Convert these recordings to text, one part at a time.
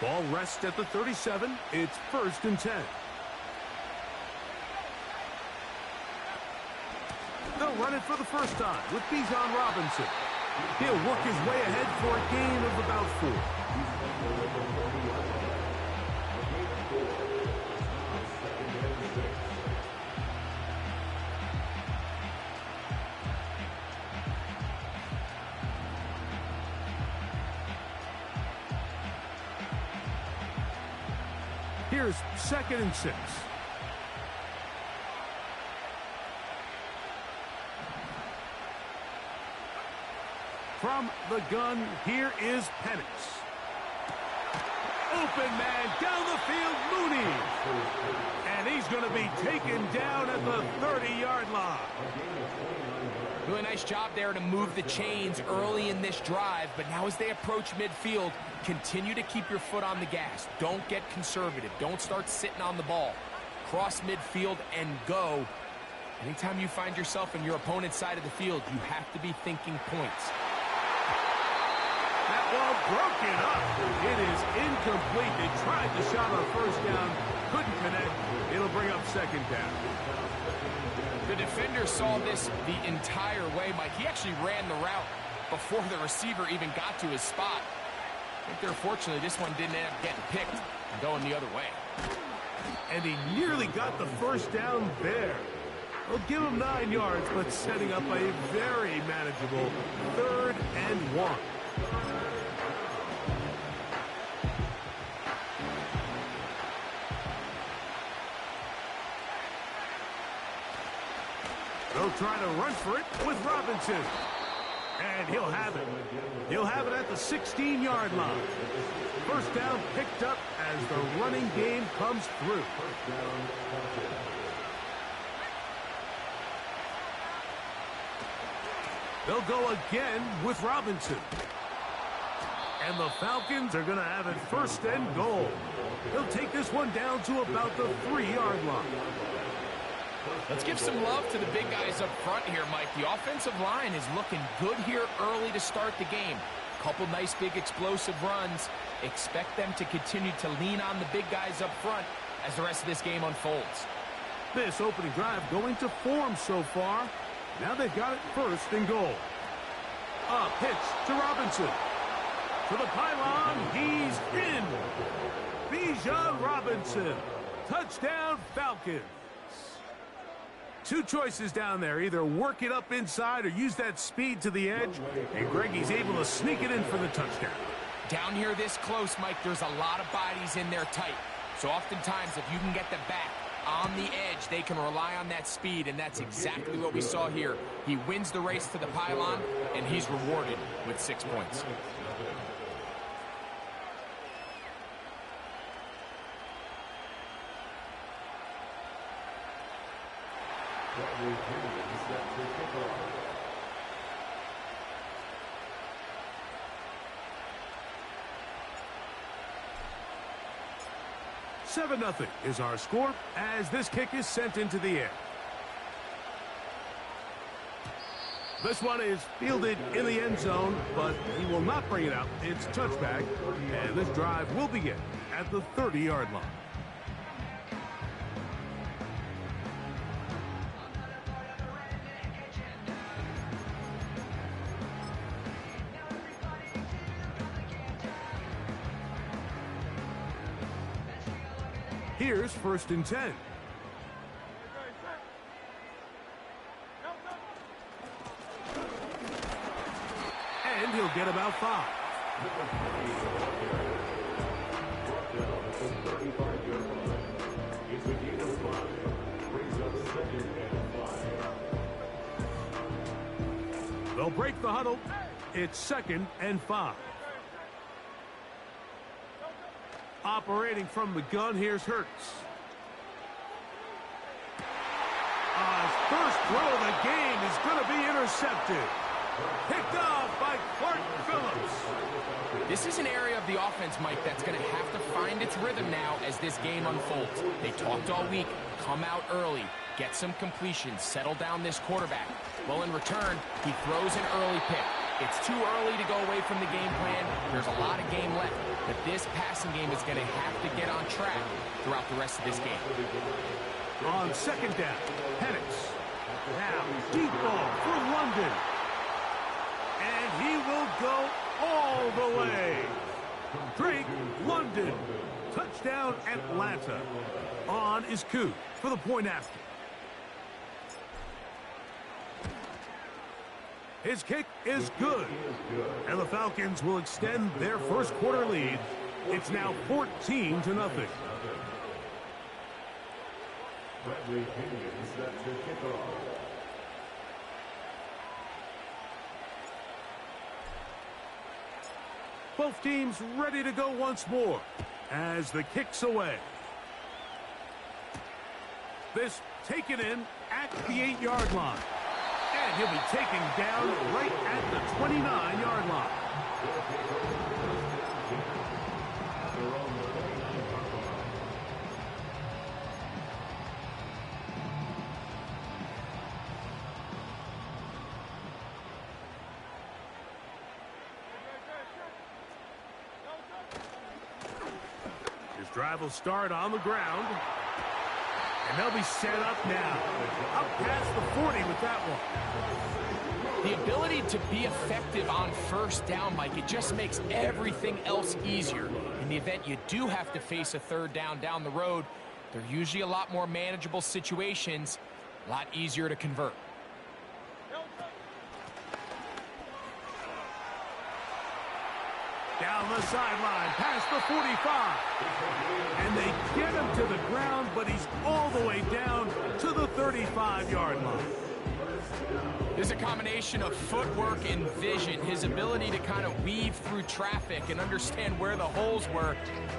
Ball rests at the 37. It's 1st and 10. They'll run it for the first time with Bijan Robinson. He'll work his way ahead for a gain of about 4. Here's 2nd and 6. From the gun, here is Penix. Open man down the field, Mooney. And he's going to be taken down at the 30-yard line. Really nice job there to move the chains early in this drive, but now as they approach midfield, continue to keep your foot on the gas. Don't get conservative. Don't start sitting on the ball. Cross midfield and go. Anytime you find yourself in your opponent's side of the field, you have to be thinking points. That ball broken up. It is incomplete. They tried the shot on 1st down. Couldn't connect. It'll bring up 2nd down. The defender saw this the entire way, Mike. He actually ran the route before the receiver even got to his spot. I think they're fortunately this one didn't end up getting picked and going the other way. And he nearly got the 1st down there. They'll give him 9 yards, but setting up a very manageable 3rd and 1. They'll try to run for it with Robinson. And he'll have it. He'll have it at the 16-yard line. 1st down picked up as the running game comes through. They'll go again with Robinson. And the Falcons are going to have it 1st and goal. He'll take this one down to about the 3-yard line. Let's give some love to the big guys up front here, Mike. The offensive line is looking good here early to start the game. Couple nice big explosive runs. Expect them to continue to lean on the big guys up front as the rest of this game unfolds. This opening drive going to form so far. Now they've got it 1st and goal. A pitch to Robinson. To the pylon, he's in. Bijan Robinson. Touchdown Falcons. 2 choices down there. Either work it up inside or use that speed to the edge. And Greggy's able to sneak it in for the touchdown. Down here this close, Mike, there's a lot of bodies in there tight. So oftentimes, if you can get the back on the edge, they can rely on that speed, and that's exactly what we saw here. He wins the race to the pylon, and he's rewarded with 6 points. Seven 0 is our score as this kick is sent into the air. This one is fielded in the end zone, but he will not bring it out. It's touchback, and this drive will begin at the 30-yard line. Here's 1st and 10. And he'll get about 5. They'll break the huddle. It's 2nd and 5. Operating from the gun, here's Hurts. His first throw of the game is going to be intercepted. Picked off by Clark Phillips. This is an area of the offense, Mike, that's going to have to find its rhythm now as this game unfolds. They talked all week, come out early, get some completions, settle down this quarterback. Well, in return, he throws an early pick. It's too early to go away from the game plan. There's a lot of game left, but this passing game is going to have to get on track throughout the rest of this game. On second down, Penix. Now, deep ball for London. And he will go all the way. Drake London. Touchdown, Atlanta. On is Koo for the point after. His kick is good. And the Falcons will extend their first quarter lead. It's now 14-0. Both teams ready to go once more as the kick's away. This taken in at the 8-yard line. And he'll be taken down right at the 29-yard line. His drive will start on the ground. And they'll be set up now. Up past the 40 with that one. The ability to be effective on first down, Mike, it just makes everything else easier. In the event you do have to face a third down the road, they're usually a lot more manageable situations, a lot easier to convert. Down the sideline, past the 45. And they get him to the ground, but he's all the way down to the 35-yard line. There's a combination of footwork and vision, his ability to kind of weave through traffic and understand where the holes were.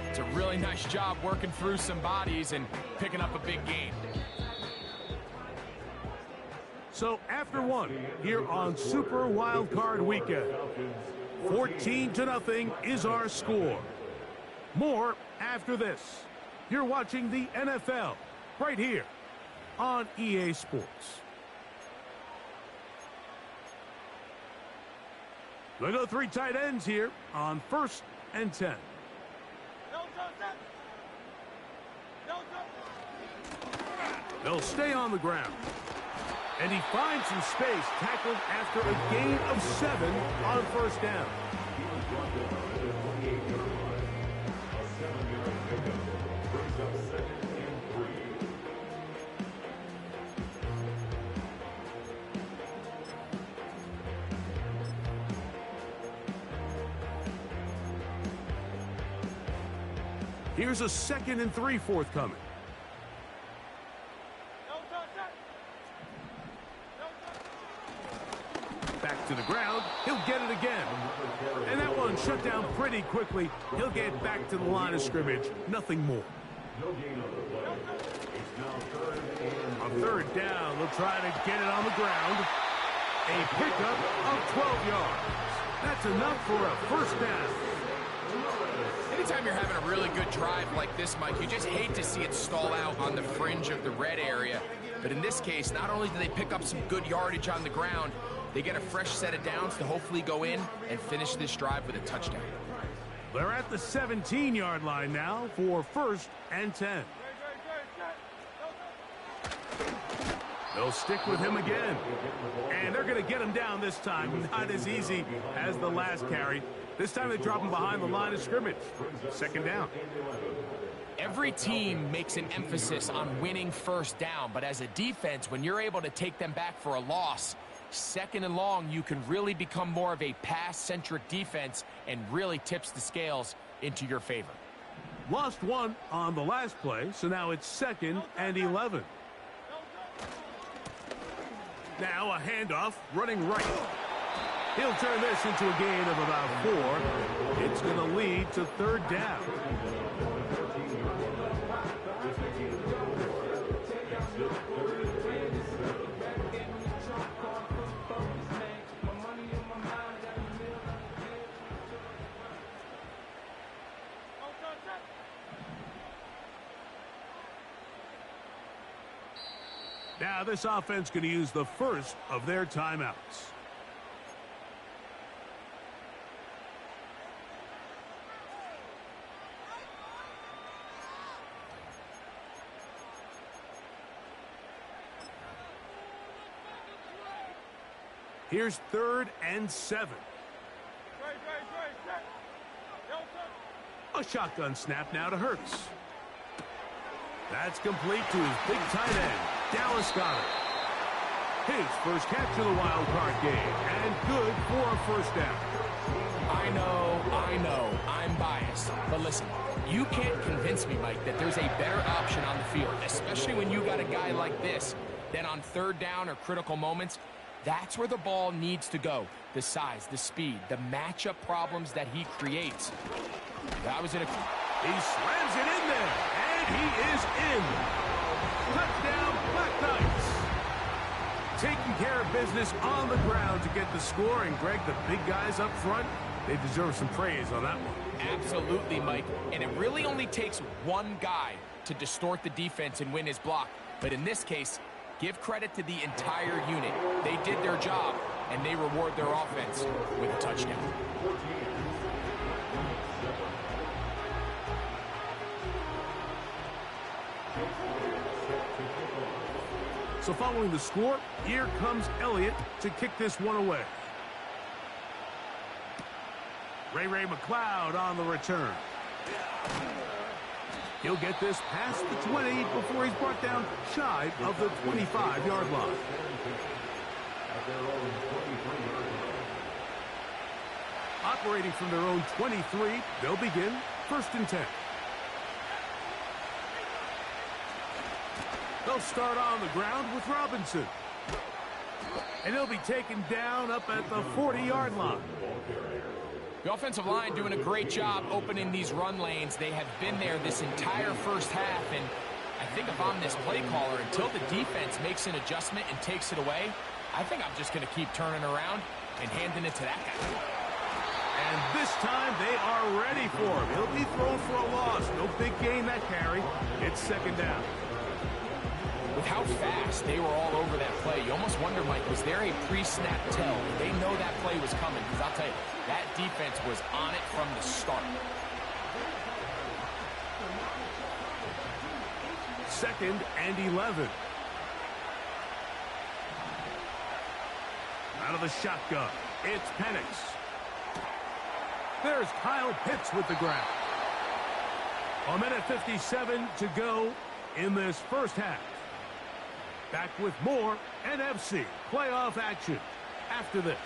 It's a really nice job working through some bodies and picking up a big gain. So after one, here on Super Wildcard Weekend, 14-0 is our score. More after this. You're watching the NFL right here on EA Sports. They go three tight ends here on 1st and 10. They'll stay on the ground. And he finds some space, tackled after a gain of 7 on 1st down. Here's a 2nd and 3 forthcoming. Back to the ground. He'll get it again. And that one shut down pretty quickly. He'll get back to the line of scrimmage. Nothing more. On 3rd down, they'll try to get it on the ground. A pickup of 12 yards. That's enough for a 1st down. Anytime you're having a really good drive like this, Mike, you just hate to see it stall out on the fringe of the red area. But in this case, not only do they pick up some good yardage on the ground, they get a fresh set of downs to hopefully go in and finish this drive with a touchdown. They're at the 17-yard line now for 1st and 10. They'll stick with him again. And they're going to get him down this time. Not as easy as the last carry. This time they drop him behind the line of scrimmage. 2nd down. Every team makes an emphasis on winning 1st down, but as a defense, when you're able to take them back for a loss, 2nd and long, you can really become more of a pass-centric defense and really tips the scales into your favor. Lost one on the last play, so now it's 2nd and 11. Now a handoff, running right. He'll turn this into a gain of about 4. It's going to lead to 3rd down. Now this offense going to use the first of their timeouts. Here's 3rd and 7. A shotgun snap now to Hurts. That's complete to his big tight end. Dallas got it. His first catch of the wild card game, and good for a first down. I know, I'm biased. But listen, you can't convince me, Mike, that there's a better option on the field, especially when you got a guy like this. Then on 3rd down or critical moments, that's where the ball needs to go. The size, the speed, the matchup problems that he creates. That was in a... He slams it in there, and he is in. Touchdown, Black Knights. Taking care of business on the ground to get the score. And, Greg, the big guys up front, they deserve some praise on that one. Absolutely, Mike. And it really only takes one guy to distort the defense and win his block. But in this case, give credit to the entire unit. They did their job, and they reward their offense with a touchdown. So following the score, here comes Elliott to kick this one away. Ray McLeod on the return. He'll get this past the 20 before he's brought down shy of the 25-yard line. Operating from their own 23, they'll begin 1st and 10. They'll start on the ground with Robinson. And he'll be taken down up at the 40-yard line. The offensive line doing a great job opening these run lanes. They have been there this entire first half, and I think if I'm this play caller, until the defense makes an adjustment and takes it away, I think I'm just going to keep turning around and handing it to that guy. And this time they are ready for him. He'll be thrown for a loss. No big gain that carry. It's 2nd down. With how fast they were all over that play, you almost wonder, Mike, was there a pre-snap tell? Did they know that play was coming? Because I'll tell you, that defense was on it from the start. 2nd and 11. Out of the shotgun, it's Penix. There's Kyle Pitts with the grab. 1:57 to go in this first half. Back with more NFC playoff action after this.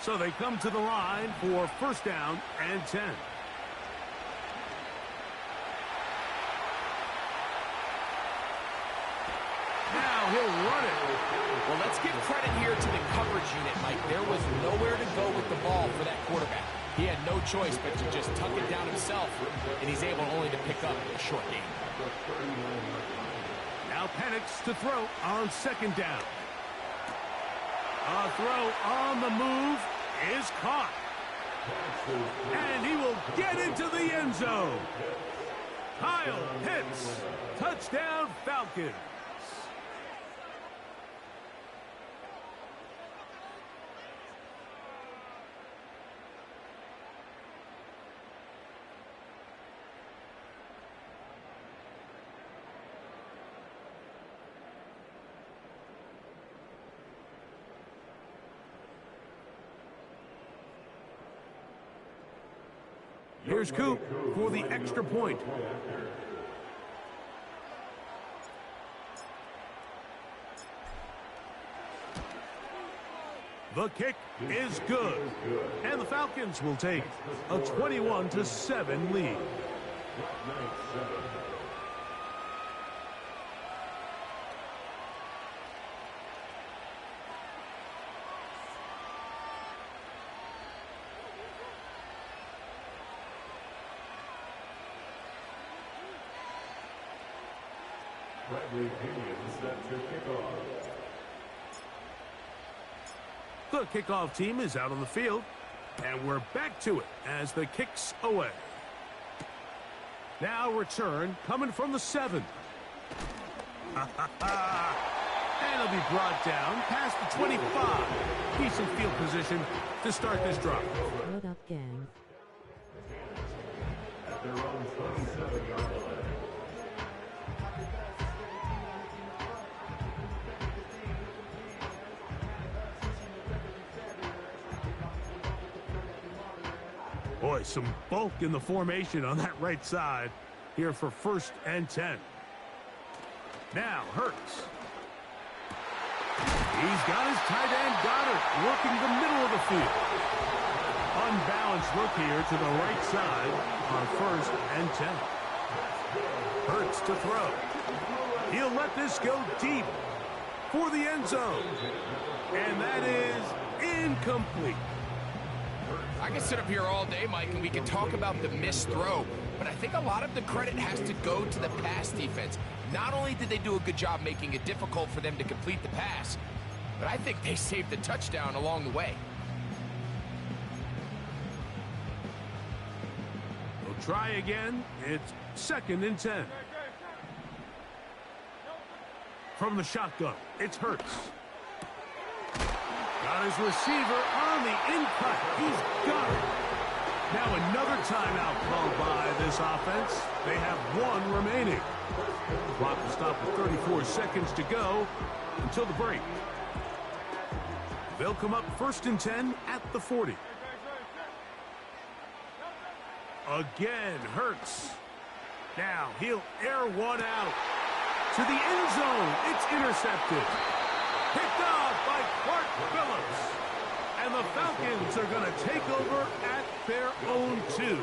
So they come to the line for 1st down and 10. Now he'll run it. Well, let's give credit here to the coverage unit, Mike. There was nowhere to go with the ball for that quarterback. He had no choice but to just tuck it down himself, and he's able only to pick up a short gain. Now Penix to throw on 2nd down. A throw on the move is caught. And he will get into the end zone. Kyle Pitts, touchdown Falcons. Here's Coop for the extra point. The kick is good. And the Falcons will take a 21-7 lead. The kickoff team is out on the field, and we're back to it as the kick's away. Now return coming from the 7. And it'll be brought down past the 25. Decent field position to start this drive. What up, gang? At their own 27-yard line. Boy, some bulk in the formation on that right side here for 1st and 10. Now, Hurts. He's got his tight end Goddard working the middle of the field. Unbalanced look here to the right side on 1st and 10. Hurts to throw. He'll let this go deep for the end zone. And that is incomplete. I can sit up here all day, Mike, and we can talk about the missed throw, but I think a lot of the credit has to go to the pass defense. Not only did they do a good job making it difficult for them to complete the pass, but I think they saved the touchdown along the way. We'll try again. It's 2nd and 10. From the shotgun, it's Hurts. Got his receiver on the in-cut. He's got it. Now another timeout called by this offense. They have 1 remaining. Clock will stop with 34 seconds to go until the break. They'll come up 1st and 10 at the 40. Again, Hurts. Now he'll air one out to the end zone. It's intercepted. Picked off by Clark Phillips. And the Falcons are going to take over at their own 2.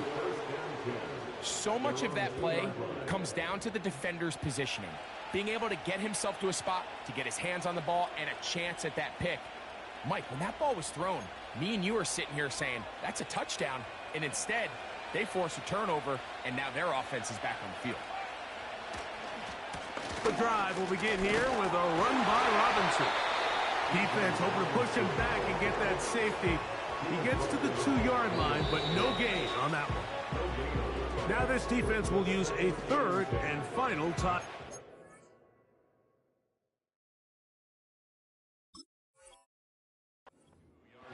So much of that play comes down to the defender's positioning. Being able to get himself to a spot, to get his hands on the ball, and a chance at that pick. Mike, when that ball was thrown, me and you are sitting here saying, that's a touchdown. And instead, they force a turnover, and now their offense is back on the field. The drive will begin here with a run by Robinson. Defense hoping to push him back and get that safety. He gets to the 2-yard line, but no gain on that one. Now this defense will use a 3rd and final time.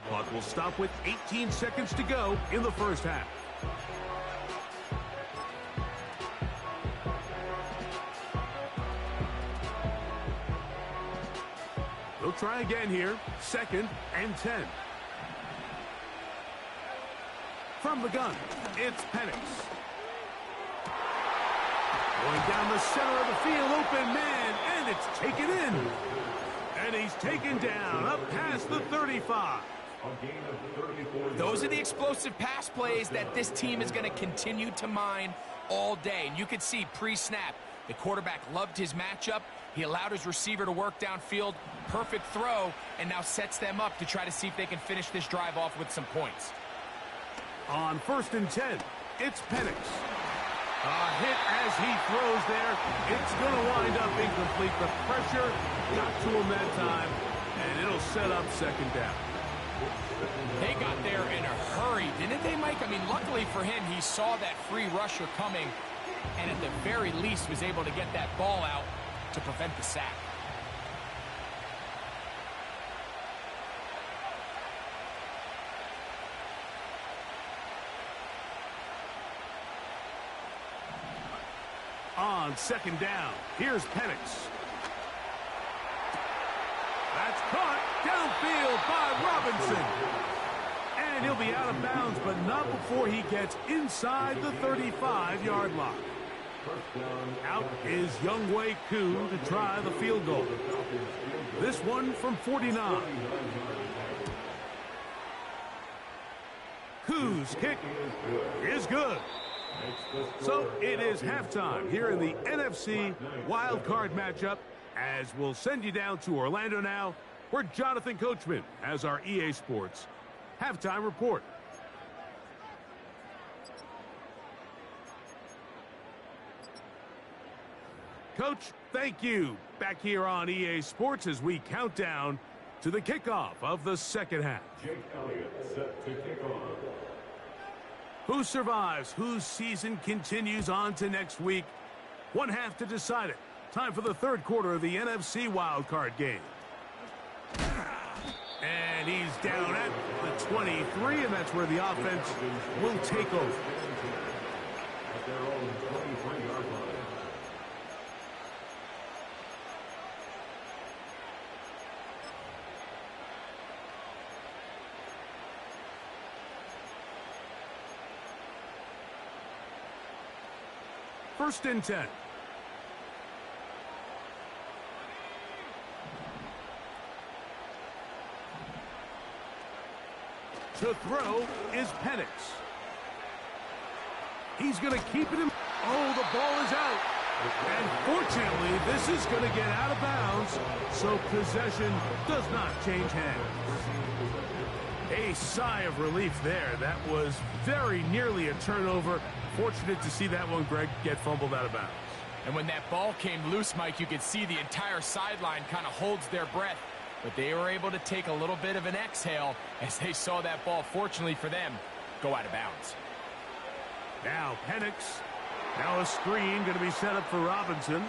Clock will stop with 18 seconds to go in the 1st half. They'll try again here. 2nd and 10. From the gun, it's Penix. Going down the center of the field, open man, and it's taken in. And he's taken down up past the 35. Those are the explosive pass plays that this team is going to continue to mine all day. And you could see pre-snap, the quarterback loved his matchup. He allowed his receiver to work downfield. Perfect throw, and now sets them up to try to see if they can finish this drive off with some points. On 1st and 10, it's Penix. A hit as he throws there. It's going to wind up incomplete. The pressure got to him that time, and it'll set up 2nd down. They got there in a hurry, didn't they, Mike? I mean, luckily for him, he saw that free rusher coming, and at the very least was able to get that ball out to prevent the sack. On 2nd down, here's Penix. That's caught downfield by Robinson. And he'll be out of bounds, but not before he gets inside the 35-yard line. Out is Younghoe Koo to try the field goal. This one from 49. Koo's kick is good. So it is halftime here in the NFC wildcard matchup, as we'll send you down to Orlando now, where Jonathan Coachman has our EA Sports halftime report. Coach, thank you. Back here on EA Sports as we count down to the kickoff of the 2nd half. Jake Elliott set to kick off. Who survives? Whose season continues on to next week? 1 half to decide it. Time for the 3rd quarter of the NFC wildcard game. And he's down at the 23, and that's where the offense will take over. At their own 23-yard line. First and 10. To throw is Penix. He's going to keep it in. Oh, the ball is out. And fortunately, this is going to get out of bounds, so possession does not change hands. A sigh of relief there. That was very nearly a turnover. Fortunate to see that one, Greg, get fumbled out of bounds. And when that ball came loose, Mike, you could see the entire sideline kind of holds their breath. But they were able to take a little bit of an exhale as they saw that ball, fortunately for them, go out of bounds. Now Penix. Now a screen going to be set up for Robinson.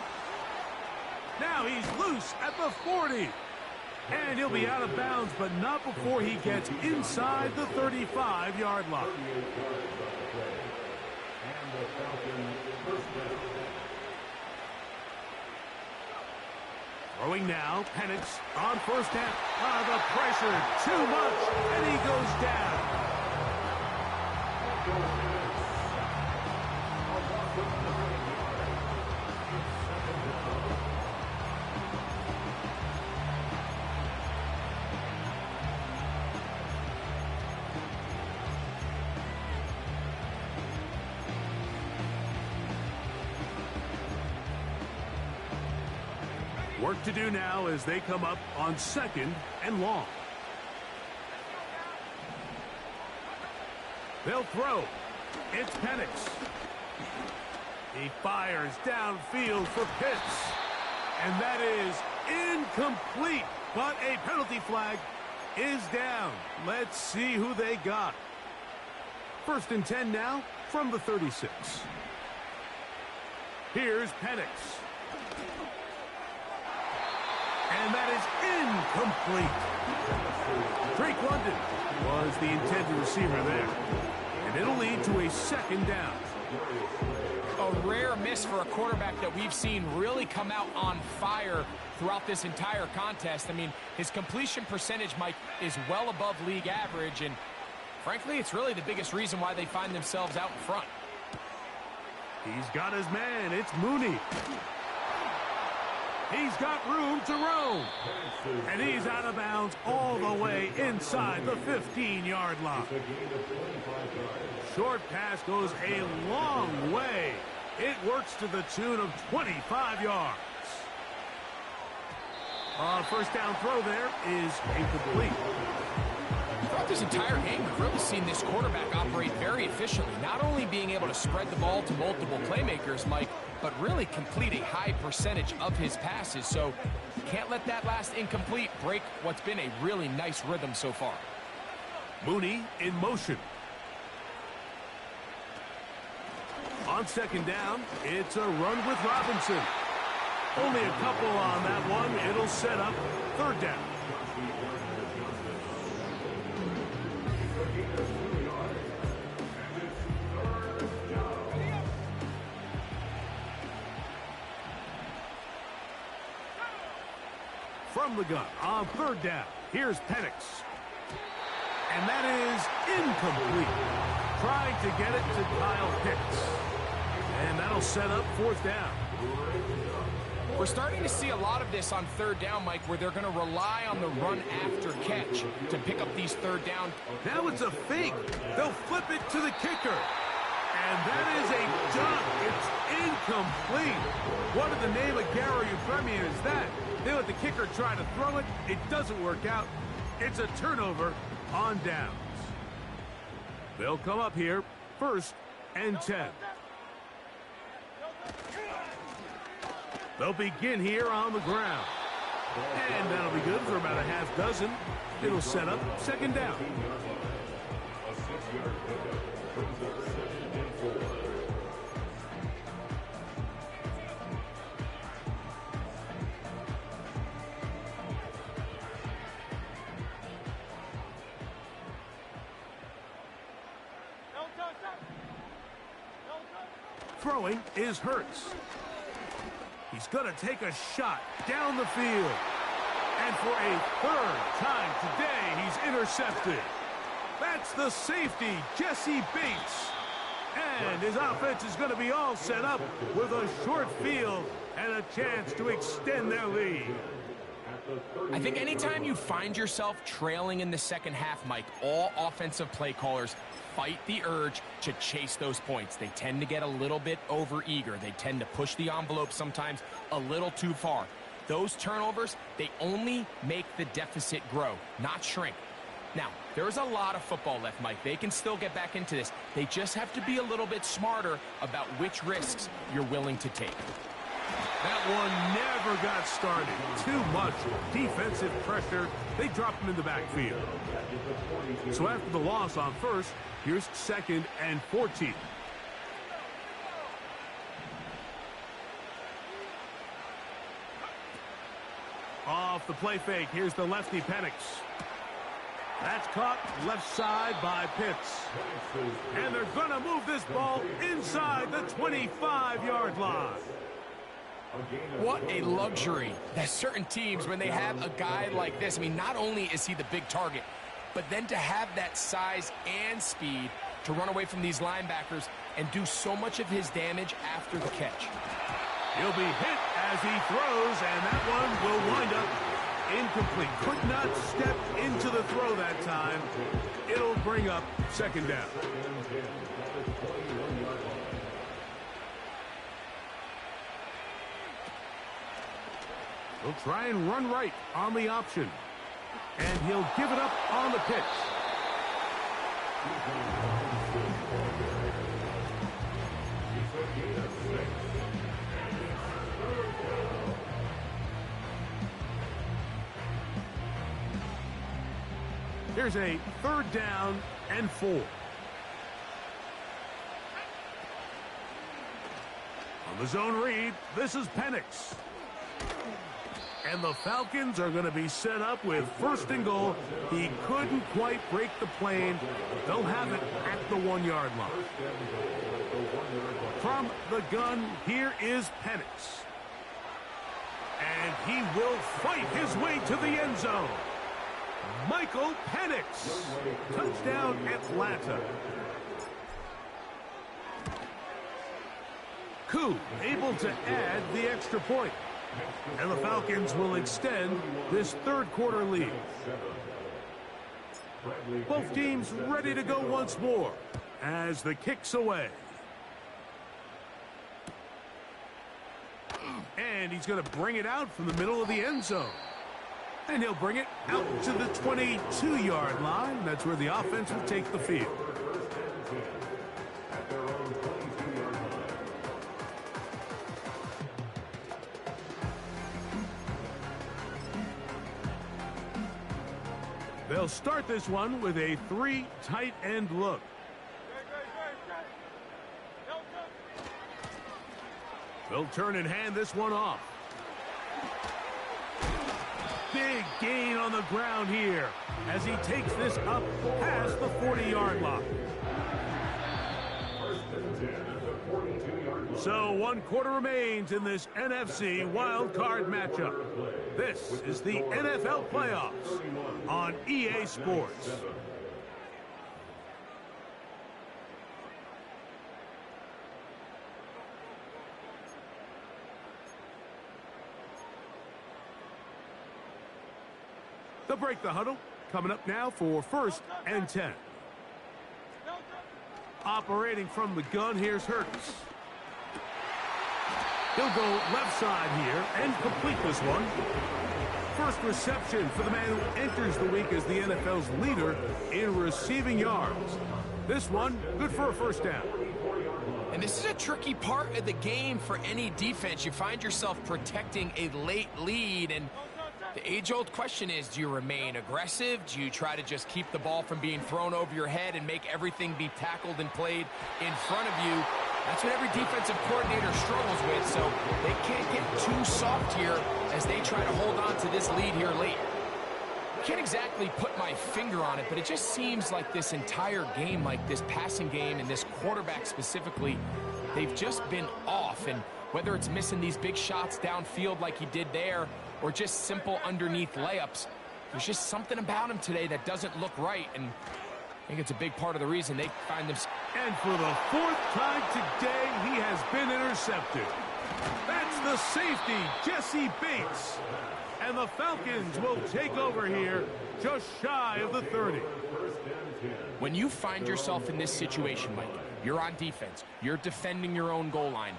Now he's loose at the 40. And he'll be out of bounds, but not before he gets inside the 35-yard line. Throwing now, Penix on first down. The pressure, too much, and he goes down. Work to do now as they come up on second and long. They'll throw. It's Penix. He fires downfield for Pitts. And that is incomplete. But a penalty flag is down. Let's see who they got. First and 10 now from the 36. Here's Penix. And that is incomplete. Drake London was the intended receiver there. And it'll lead to a second down. A rare miss for a quarterback that we've seen really come out on fire throughout this entire contest. I mean, his completion percentage, Mike, is well above league average. And frankly, it's really the biggest reason why they find themselves out in front. He's got his man. It's Mooney. He's got room to roam. And he's out of bounds all the way inside the 15-yard line. Short pass goes a long way. It works to the tune of 25 yards. First down throw there is incomplete. Throughout this entire game, we've really seen this quarterback operate very efficiently, not only being able to spread the ball to multiple playmakers, Mike, but really complete a high percentage of his passes. So can't let that last incomplete break what's been a really nice rhythm so far. Mooney in motion. On second down, it's a run with Robinson. Only a couple on that one. It'll set up third down. From the gun on third down, here's Penix. And that is incomplete. Trying to get it to Kyle Pitts. And that'll set up fourth down. We're starting to see a lot of this on third down, Mike, where they're going to rely on the run after catch to pick up these third down. Now it's a fake. They'll flip it to the kicker. And that is a dunk. It's incomplete. What in the name of Gary Premier is that? They let the kicker try to throw it. It doesn't work out. It's a turnover on downs. They'll come up here first and 10. They'll begin here on the ground. And that'll be good for about a half dozen. It'll set up second down. Throwing is Hurts. He's going to take a shot down the field. And for a third time today, he's intercepted. That's the safety, Jesse Bates. And his offense is going to be all set up with a short field and a chance to extend their lead. I think anytime you find yourself trailing in the second half, Mike, all offensive play callers fight the urge to chase those points. They tend to get a little bit overeager. They tend to push the envelope sometimes a little too far. Those turnovers, they only make the deficit grow, not shrink. Now, there's a lot of football left, Mike. They can still get back into this. They just have to be a little bit smarter about which risks you're willing to take. That one never got started. Too much defensive pressure. They dropped him in the backfield. So after the loss on first, here's 2nd and 14. Off the play fake, here's the lefty Penix. That's caught left side by Pitts. And they're going to move this ball inside the 25-yard line. What a luxury that certain teams, when they have a guy like this, I mean, not only is he the big target, but then to have that size and speed to run away from these linebackers and do so much of his damage after the catch. He'll be hit as he throws, and that one will wind up incomplete. Could not step into the throw that time. It'll bring up 2nd down. He'll try and run right on the option. And he'll give it up on the pitch. Here's a 3rd down and 4. On the zone read, this is Penix. And the Falcons are going to be set up with 1st and goal. He couldn't quite break the plane. They'll have it at the 1-yard line. From the gun, here is Penix. And he will fight his way to the end zone. Michael Penix. Touchdown, Atlanta. Koo able to add the extra point. And the Falcons will extend this 3rd quarter lead. Both teams ready to go once more as the kick's away. And he's going to bring it out from the middle of the end zone. And he'll bring it out to the 22-yard line. That's where the offense will take the field. They'll start this one with a 3 tight end look. They'll turn and hand this one off. Big gain on the ground here as he takes this up past the 40-yard line. So 1 quarter remains in this NFC wildcard matchup. This is the NFL playoffs on EA Sports. They'll break the huddle. Coming up now for 1st and 10. Operating from the gun, here's Hurts. He'll go left side here and complete this one. First reception for the man who enters the week as the NFL's leader in receiving yards. This one, good for a 1st down. And this is a tricky part of the game for any defense. You find yourself protecting a late lead, and the age-old question is, do you remain aggressive? Do you try to just keep the ball from being thrown over your head and make everything be tackled and played in front of you? That's what every defensive coordinator struggles with, so they can't get too soft here as they try to hold on to this lead here late. I can't exactly put my finger on it, but it just seems like this entire game, like this passing game and this quarterback specifically, they've just been off. And whether it's missing these big shots downfield like he did there or just simple underneath layups, there's just something about him today that doesn't look right. And I think it's a big part of the reason they find themselves And for the fourth time today, he has been intercepted. That's the safety, Jesse Bates. And the Falcons will take over here just shy of the 30. When you find yourself in this situation, Mike, you're on defense, you're defending your own goal line,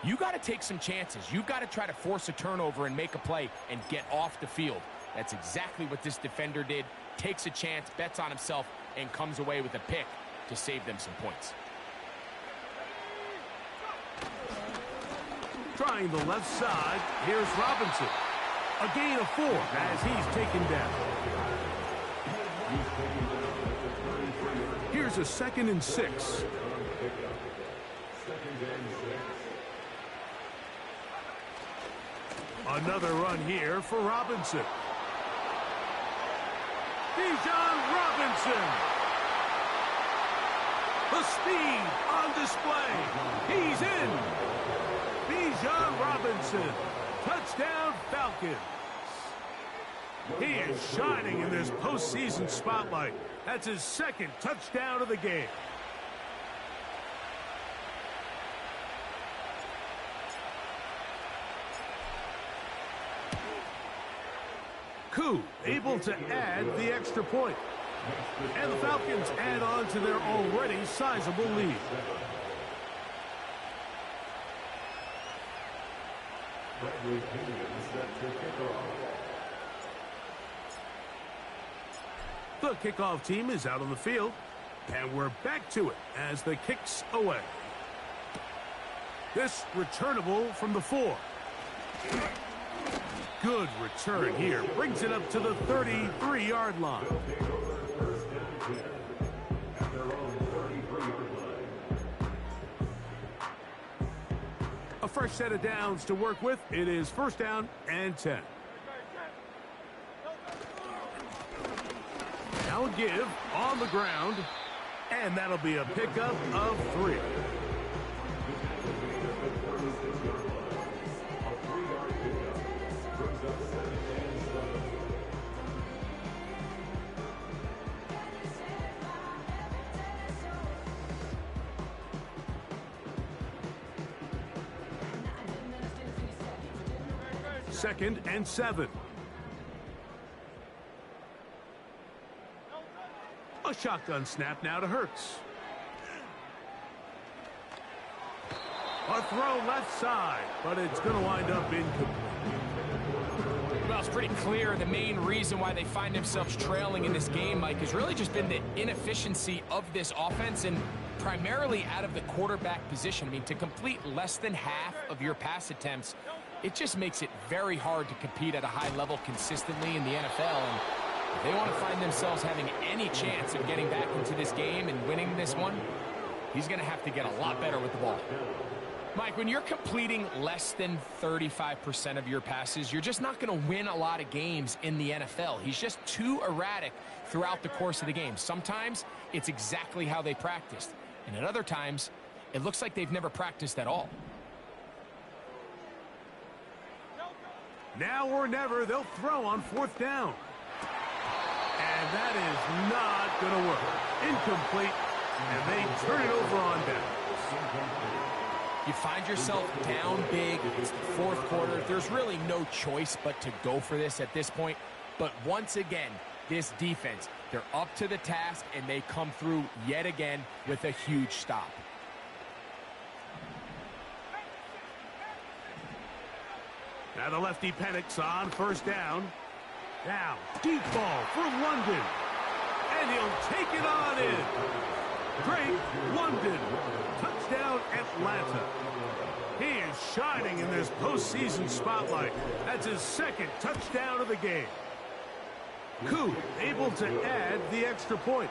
you got to take some chances. You've got to try to force a turnover and make a play and get off the field. That's exactly what this defender did. Takes a chance, bets on himself, and comes away with a pick to save them some points. Trying the left side, here's Robinson. A gain of 4 as he's taken down. Here's a 2nd and 6. Another run here for Robinson. Bijan Robinson. The speed on display. He's in. Bijan Robinson. Touchdown Falcons. He is shining in this postseason spotlight. That's his 2nd touchdown of the game. Koo able to add the extra point. And the Falcons add on to their already sizable lead. The kickoff team is out on the field, and we're back to it as the kick's away. This returnable from the 4. Good return here. Brings it up to the 33-yard line. A fresh set of downs to work with. It is 1st down and 10. Now a give on the ground, and that'll be a pickup of 3. Second and 7. A shotgun snap now to Hurts. A throw left side, but it's going to wind up incomplete. Well, it's pretty clear the main reason why they find themselves trailing in this game, Mike, has really just been the inefficiency of this offense and primarily out of the quarterback position. I mean, to complete less than half of your pass attempts, it just makes it very hard to compete at a high level consistently in the NFL. And if they want to find themselves having any chance of getting back into this game and winning this one, he's going to have to get a lot better with the ball. Mike, when you're completing less than 35% of your passes, you're just not going to win a lot of games in the NFL. He's just too erratic throughout the course of the game. Sometimes it's exactly how they practiced, and at other times it looks like they've never practiced at all. Now or never, they'll throw on 4th down. And that is not going to work. Incomplete, and they turn it over on down. You find yourself down big. It's the 4th quarter. There's really no choice but to go for this at this point. But once again, this defense, they're up to the task, and they come through yet again with a huge stop. Now the lefty panics on 1st down. Now, deep ball for London. And he'll take it on in. Drake London. Touchdown, Atlanta. He is shining in this postseason spotlight. That's his 2nd touchdown of the game. Koo able to add the extra point.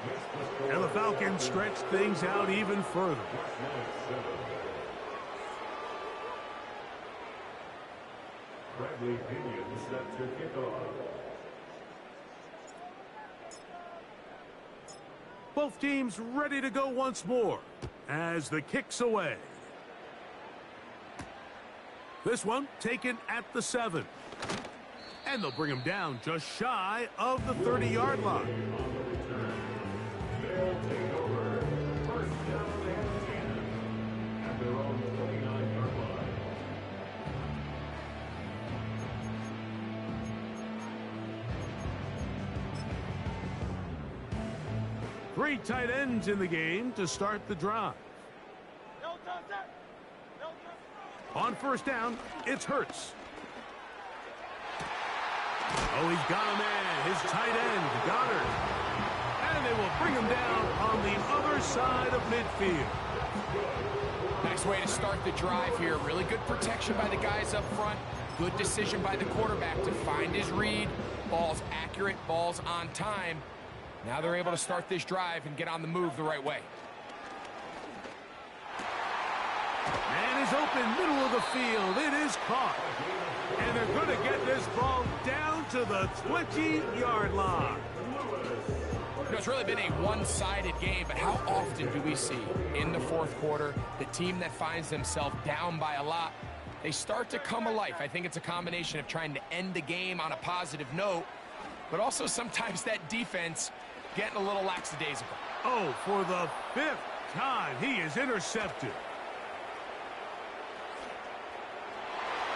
And the Falcons stretch things out even further. Bradley Pinion set to kick off. Both teams ready to go once more as the kick's away. This one taken at the 7. And they'll bring him down just shy of the 30-yard line. They'll take over 1st down Three tight ends in the game to start the drive. On first down, it's Hurts. Oh, he's got a man. His tight end, Goddard. And they will bring him down on the other side of midfield. Nice way to start the drive here. Really good protection by the guys up front. Good decision by the quarterback to find his read. Ball's accurate, ball's on time. Now they're able to start this drive and get on the move the right way. Man is open, middle of the field. It is caught. And they're going to get this ball down to the 20-yard line. You know, it's really been a one-sided game, but how often do we see in the fourth quarter the team that finds themselves down by a lot, they start to come alive? I think it's a combination of trying to end the game on a positive note, but also sometimes that defense getting a little lackadaisical. Oh, for the 5th time, he is intercepted.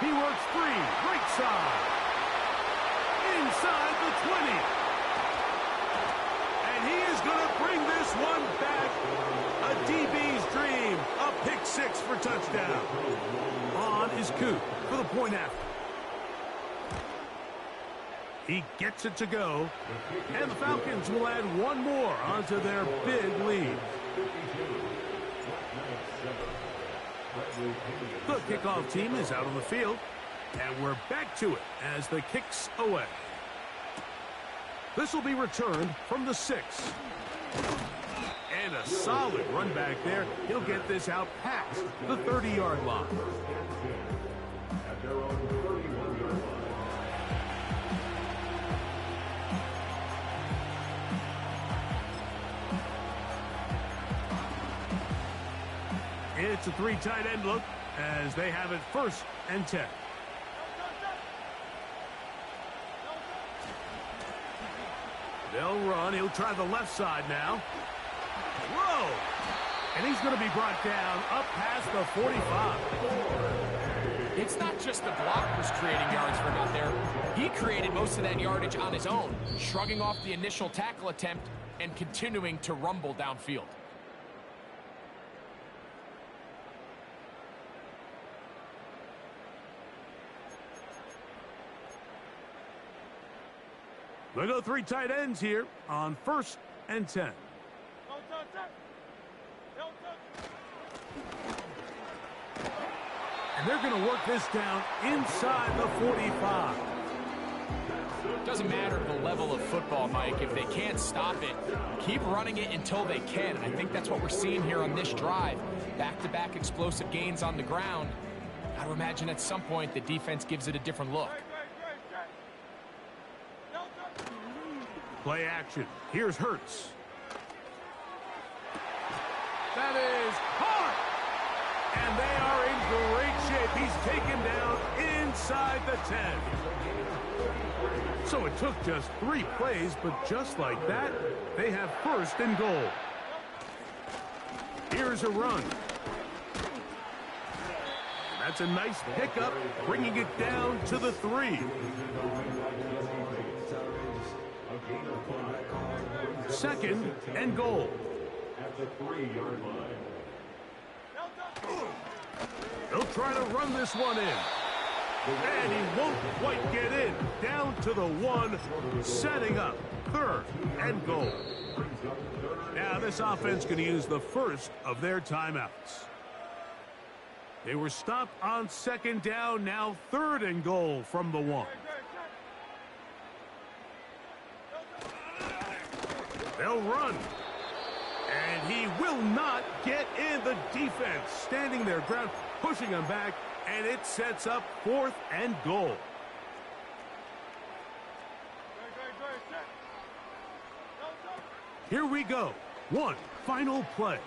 He works free, right side, inside the 20. And he is going to bring this one back. A DB's dream, a pick six for touchdown. On is Coop for the point after. He gets it to go, and the Falcons will add one more onto their big lead. The kickoff team is out on the field, and we're back to it as the kick's away. This will be returned from the 6. And a solid run back there. He'll get this out past the 30-yard line. It's a 3 tight end look as they have it 1st and 10. They'll run. He'll try the left side now. Whoa! And he's going to be brought down up past the 45. It's not just the blockers creating yards for him out there. He created most of that yardage on his own, shrugging off the initial tackle attempt and continuing to rumble downfield. They go 3 tight ends here on 1st and 10. And they're going to work this down inside the 45. Doesn't matter the level of football, Mike. If they can't stop it, keep running it until they can. And I think that's what we're seeing here on this drive. Back-to-back explosive gains on the ground. Got to imagine at some point the defense gives it a different look. Play action. Here's Hurts. That is caught. And they are in great shape. He's taken down inside the 10. So it took just 3 plays, but just like that, they have 1st and goal. Here's a run. That's a nice pickup, bringing it down to the 3. 2nd and goal. At the 3-yard line. They'll try to run this one in. And he won't quite get in. Down to the 1, setting up 3rd and goal. Now this offense going to use the 1st of their timeouts. They were stopped on 2nd down, now 3rd and goal from the 1. They'll run. And he will not get in. The defense standing their ground, pushing him back, and it sets up 4th and goal. Here we go. One final play.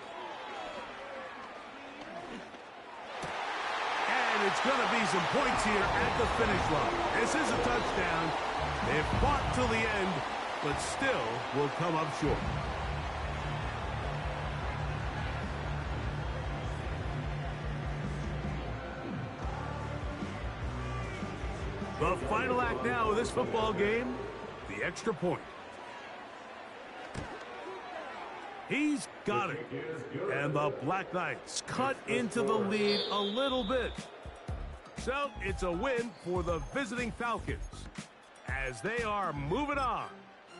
And it's going to be some points here at the finish line. This is a touchdown. They've fought till the end, but still will come up short. The final act now of this football game, the extra point. He's got it. And the Black Knights cut into the lead a little bit. So it's a win for the visiting Falcons as they are moving on.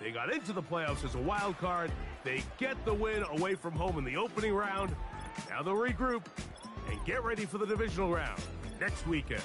They got into the playoffs as a wild card. They get the win away from home in the opening round. Now they'll regroup and get ready for the divisional round next weekend.